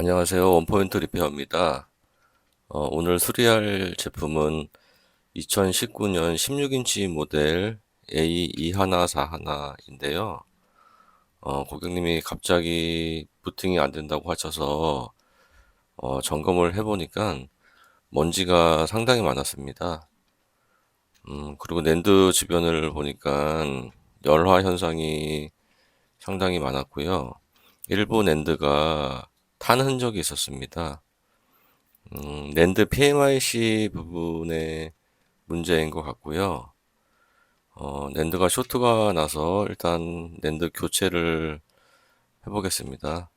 안녕하세요. 원포인트 리페어입니다. 오늘 수리할 제품은 2019년 16인치 모델 A2141인데요. 고객님이 갑자기 부팅이 안 된다고 하셔서 점검을 해보니까 먼지가 상당히 많았습니다. 그리고 낸드 주변을 보니까 열화 현상이 상당히 많았고요. 일부 낸드가 탄 흔적이 있었습니다. 낸드 PMIC 부분의 문제인 것 같고요. 낸드가 쇼트가 나서 일단 낸드 교체를 해보겠습니다.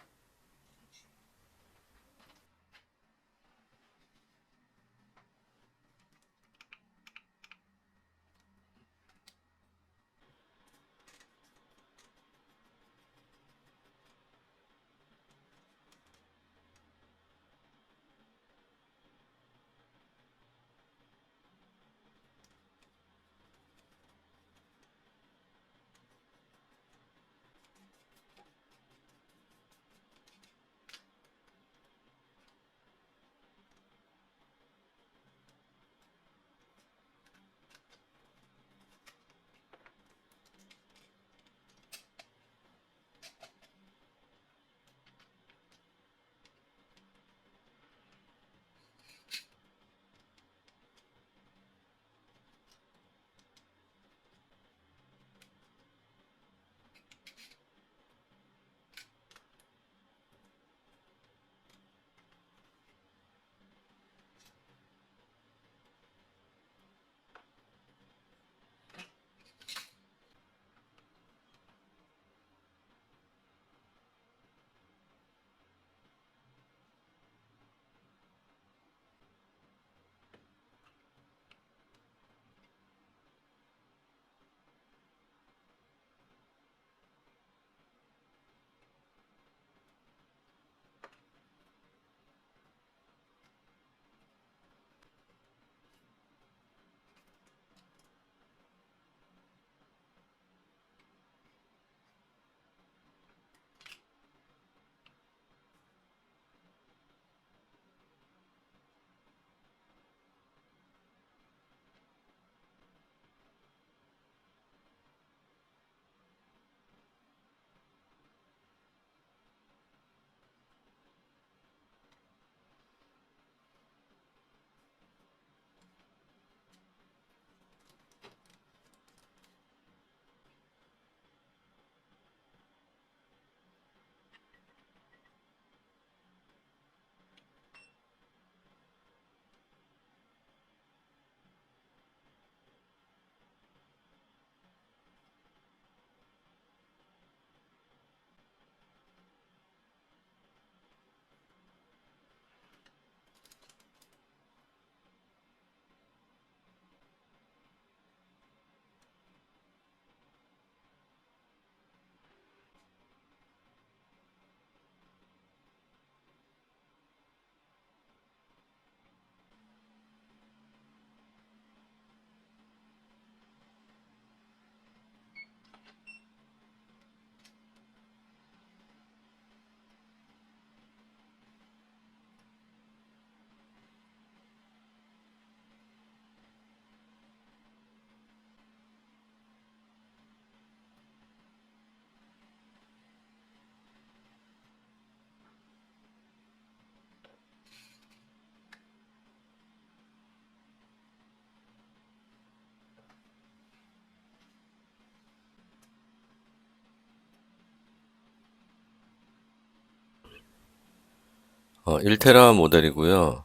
어, 1테라 모델이고요.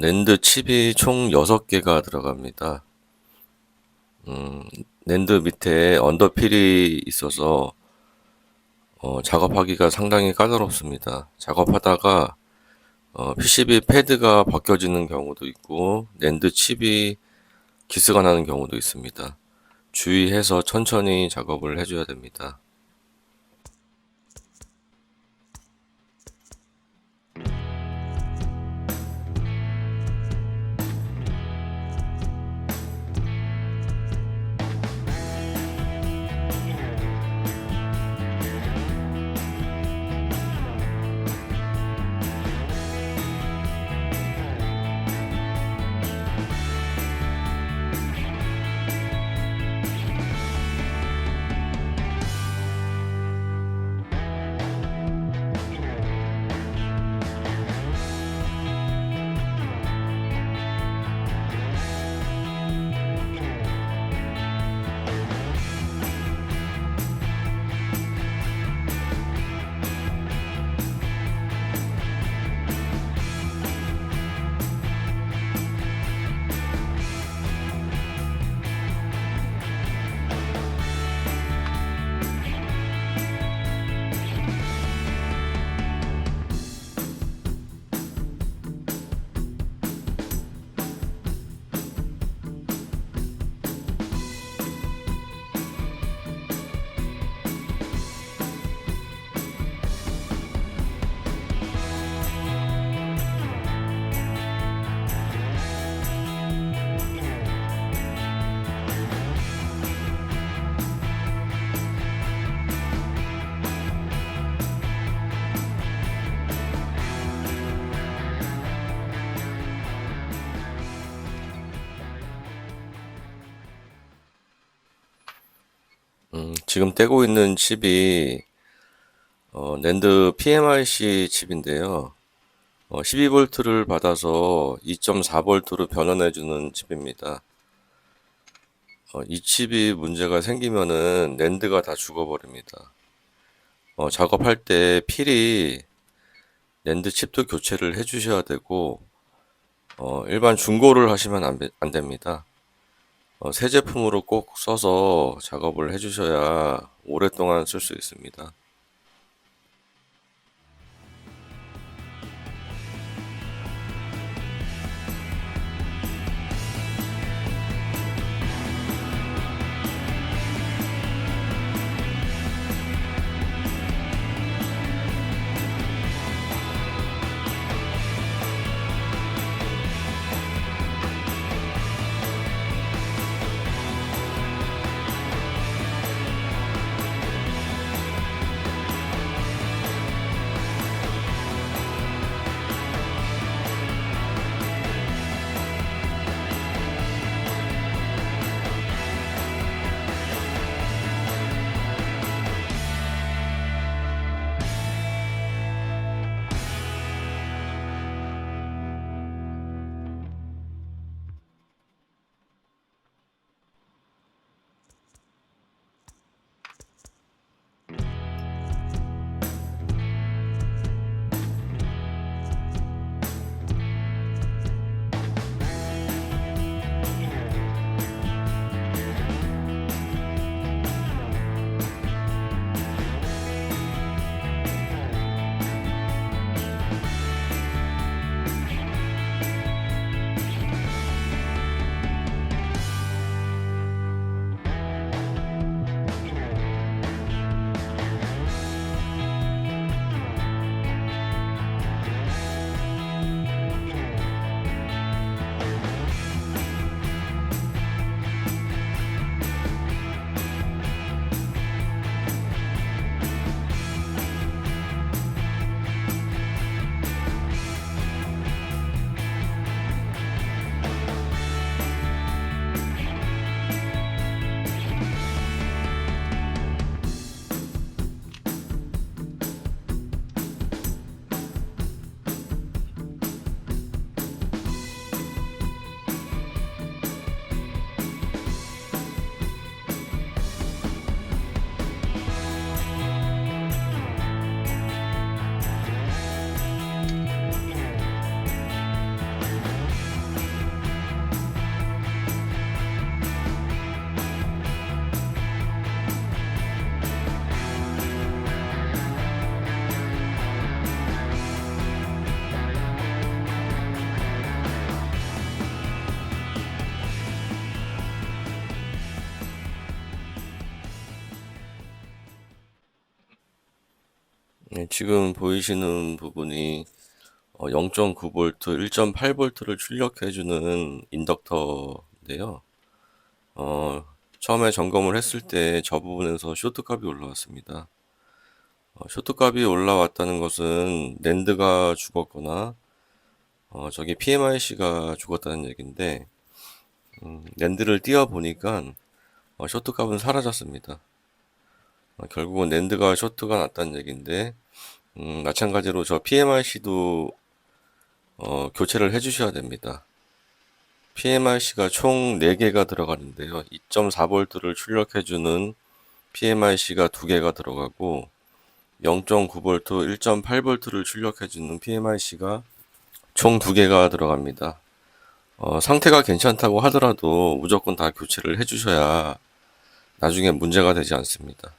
낸드 칩이 총 6개가 들어갑니다. 낸드 밑에 언더필이 있어서 작업하기가 상당히 까다롭습니다. 작업하다가 PCB 패드가 벗겨지는 경우도 있고 낸드 칩이 기스가 나는 경우도 있습니다. 주의해서 천천히 작업을 해줘야 됩니다. 지금 떼고 있는 칩이 낸드 PMIC 칩인데요. 12V를 받아서 2.4V로 변환해주는 칩입니다. 이 칩이 문제가 생기면은 낸드가 다 죽어버립니다. 작업할 때 필히 낸드 칩도 교체를 해주셔야 되고, 일반 중고를 하시면 안 됩니다. 새 제품으로 꼭 써서 작업을 해주셔야 오랫동안 쓸 수 있습니다. 네, 지금 보이시는 부분이 0.9V, 1.8V를 출력해주는 인덕터인데요. 처음에 점검을 했을 때 저 부분에서 쇼트 값이 올라왔습니다. 쇼트 값이 올라왔다는 것은 낸드가 죽었거나 저기 PMIC가 죽었다는 얘기인데, 낸드를 띄워 보니까 쇼트 값은 사라졌습니다. 결국은 낸드가 쇼트가 났다는 얘기인데, 마찬가지로 저 PMIC도 교체를 해주셔야 됩니다. PMIC가 총 4개가 들어가는데요. 2.4V를 출력해주는 PMIC가 2개가 들어가고 0.9V, 1.8V를 출력해주는 PMIC가 총 2개가 들어갑니다. 상태가 괜찮다고 하더라도 무조건 다 교체를 해주셔야 나중에 문제가 되지 않습니다.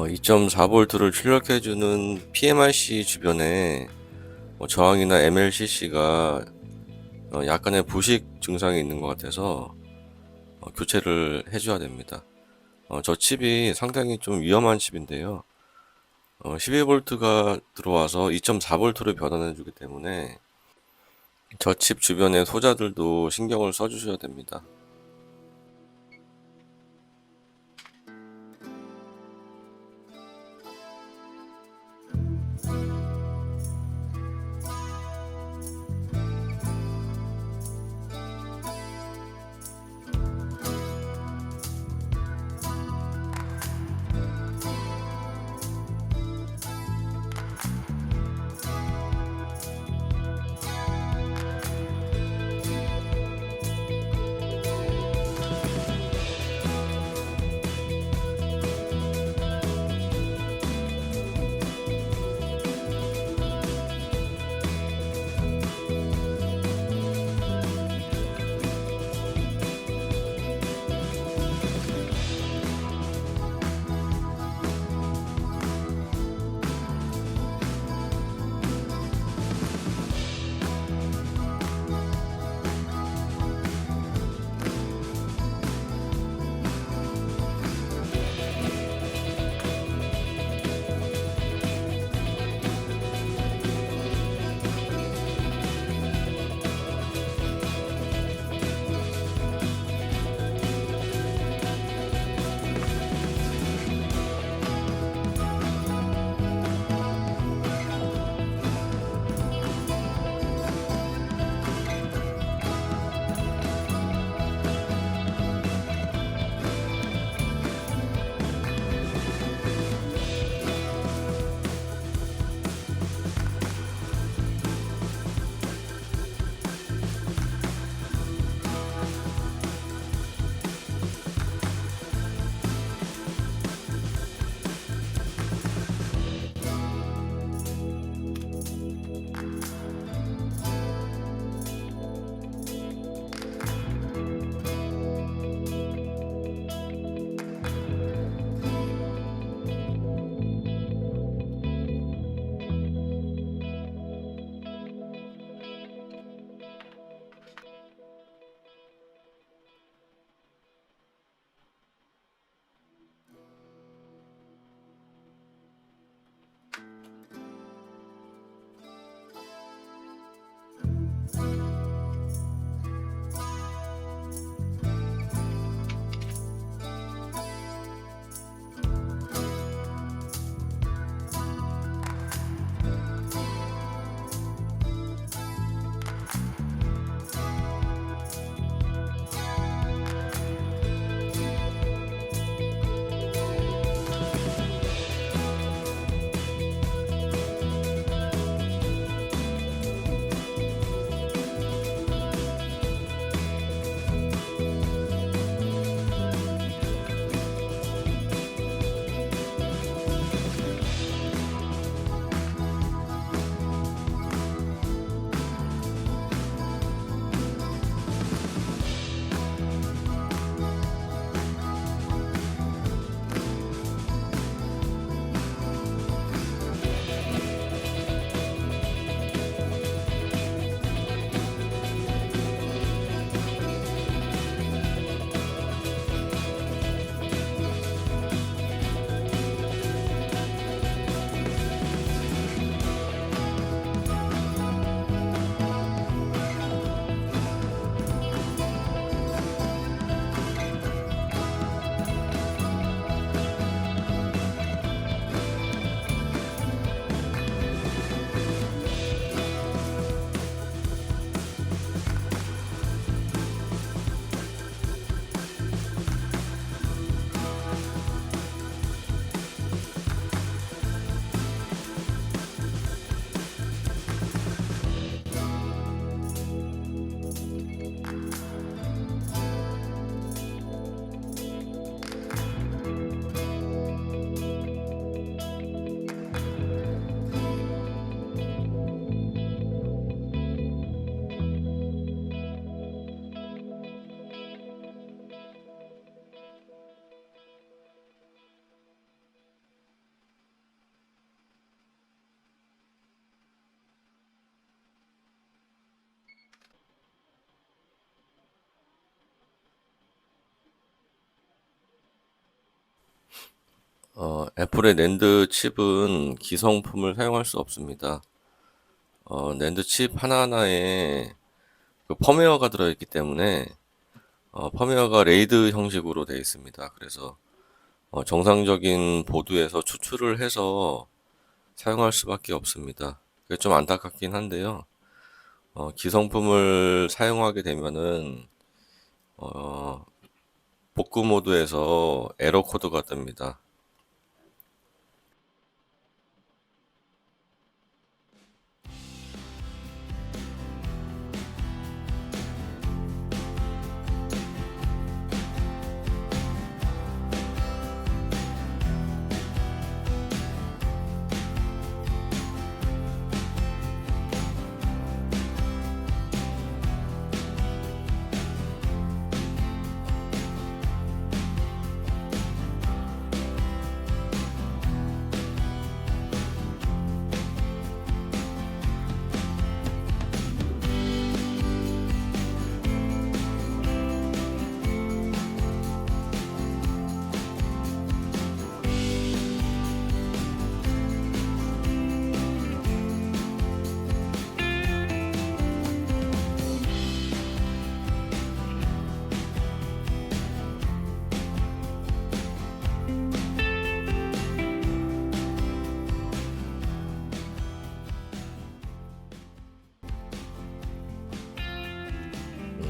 2.4V를 출력해주는 PMIC 주변에 저항이나 MLCC가 약간의 부식 증상이 있는 것 같아서 교체를 해줘야 됩니다. 저 칩이 상당히 좀 위험한 칩인데요. 12V가 들어와서 2.4V로 변환해 주기 때문에 저 칩 주변의 소자들도 신경을 써주셔야 됩니다. 애플의 낸드 칩은 기성품을 사용할 수 없습니다. 낸드 칩 하나하나에 그 펌웨어가 들어있기 때문에 펌웨어가 레이드 형식으로 되어 있습니다. 그래서 정상적인 보드에서 추출을 해서 사용할 수밖에 없습니다. 그게 좀 안타깝긴 한데요. 기성품을 사용하게 되면은 복구 모드에서 에러 코드가 뜹니다.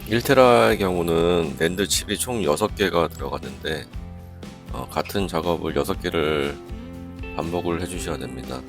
일 1테라의 경우는 낸드 칩이 총 6개가 들어가는데 같은 작업을 6개를 반복을 해주셔야 됩니다.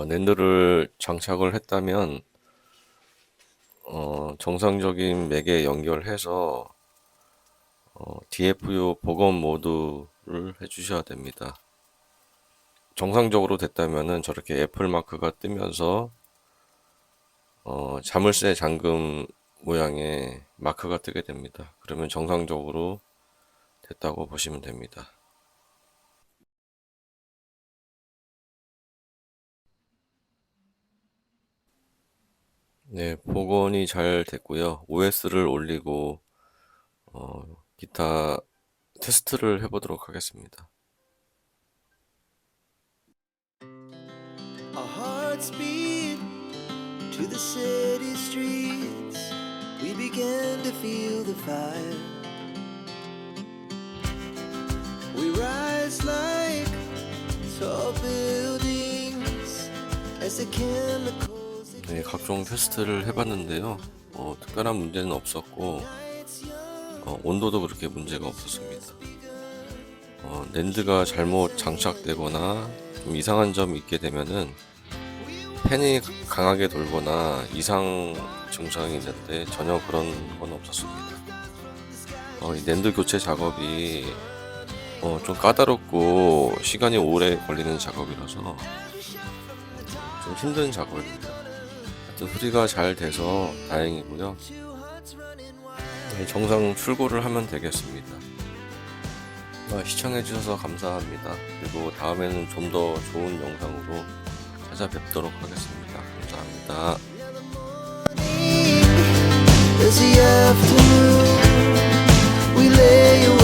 낸드를 장착을 했다면 정상적인 맥에 연결해서 DFU 복원 모드를 해주셔야 됩니다. 정상적으로 됐다면은 저렇게 애플 마크가 뜨면서 자물쇠 잠금 모양의 마크가 뜨게 됩니다. 그러면 정상적으로 됐다고 보시면 됩니다. 네, 복원이 잘 됐고요. OS를 올리고 기타 테스트를 해보도록 하겠습니다. Our hearts beat to the city streets. We began to feel the fire. We rise like tall buildings as the chemicals 네, 각종 테스트를 해봤는데요. 특별한 문제는 없었고, 온도도 그렇게 문제가 없었습니다. 낸드가 잘못 장착되거나 좀 이상한 점이 있게 되면은 팬이 강하게 돌거나 이상 증상이 있는데 전혀 그런 건 없었습니다. 이 낸드 교체 작업이 좀 까다롭고 시간이 오래 걸리는 작업이라서 좀 힘든 작업입니다. 하여튼 수리가 잘 돼서 다행이고요. 네, 정상 출고를 하면 되겠습니다. 시청해주셔서 감사합니다. 그리고 다음에는 좀 더 좋은 영상으로 찾아뵙도록 하겠습니다. 감사합니다. As the afternoon we lay awake